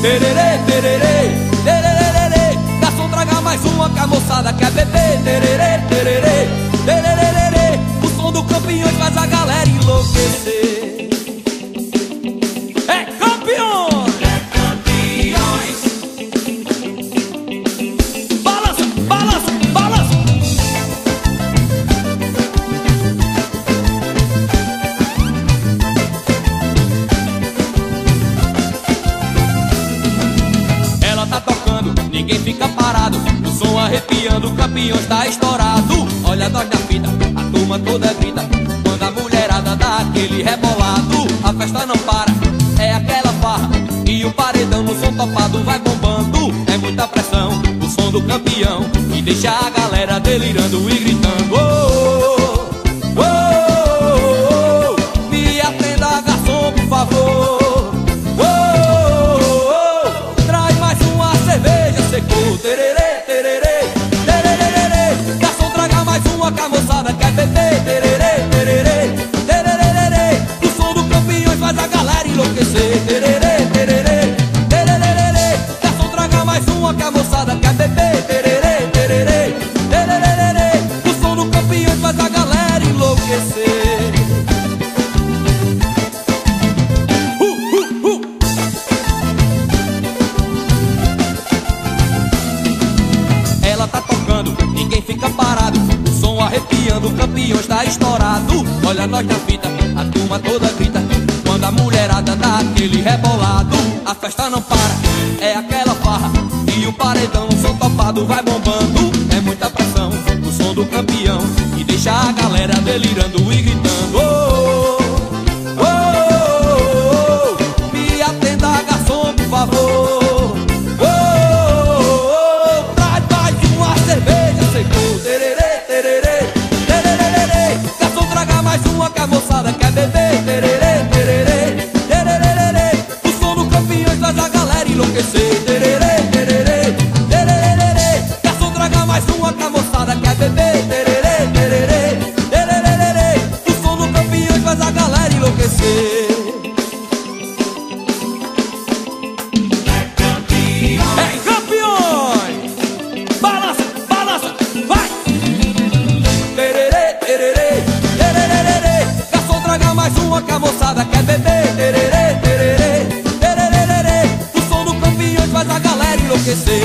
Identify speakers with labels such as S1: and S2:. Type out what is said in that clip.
S1: tererê, tererê, tererê. Garçom, traga mais uma que a moçada quer beber. Tererê, tererê, tererê. O som do Campeões faz a galera enlouquecer. É Campeões! É Campeões! Balança, balança, balança! Ela tá tocando, ninguém fica parado. O som arrepiando, o Campeões tá estourado. Olha nós na fita, a turma toda grita. Quando a mulherada dá aquele rebolado, a festa não para, é aquela farra. E o paredão no som topado vai bombando. É muita pressão, o som do Campeão, que deixa a galera delirando e gritando. Oh, oh, oh, oh, me atenda, garçom, por favor. Oh, oh, oh, traz mais uma cerveja, secou. Tererê, tererê, tererê. Garçom, traga mais uma que a moçada quer beber. Tererê, tererê, tererê. O som do Campeões faz a galera enlouquecer. Tererê, tererê, tererê. Garçom, traga mais uma que a moçada quer beber. Tererê, tererê, tererê. O som do Campeões faz a galera enlouquecer. Ela tá tocando, ninguém fica parado. O som arrepiando, o Campeões tá estourado. Olha nós na fita, a turma toda grita. Quando a mulherada dá aquele rebolado, a festa não para, é aquela farra. E o paredão no som topado vai bombando. É muita pressão, o som do Campeão, que deixa a galera delirando e gritando. Oh, oh, oh, oh, me atenda, garçom, por favor. Oh, oh, oh, traz mais uma cerveja, secou. Tererê, tererê, tererê. Garçom, traga mais uma que a moçada quer beber. Tererê, tererê, tererê. O som do Campeões faz a galera enlouquecer. Tererê, tererê, tererê. Garçom, traga mais uma que a moçada quer beber. Tererê, tererê, tererê. O som do Campeões faz a galera enlouquecer. É Campeões! Balança, balança, vai! Tererê, tererê, tererê. Garçom, traga mais uma que a moçada quer beber. Tererê, tererê, tererê. O som do Campeões faz a galera enlouquecer.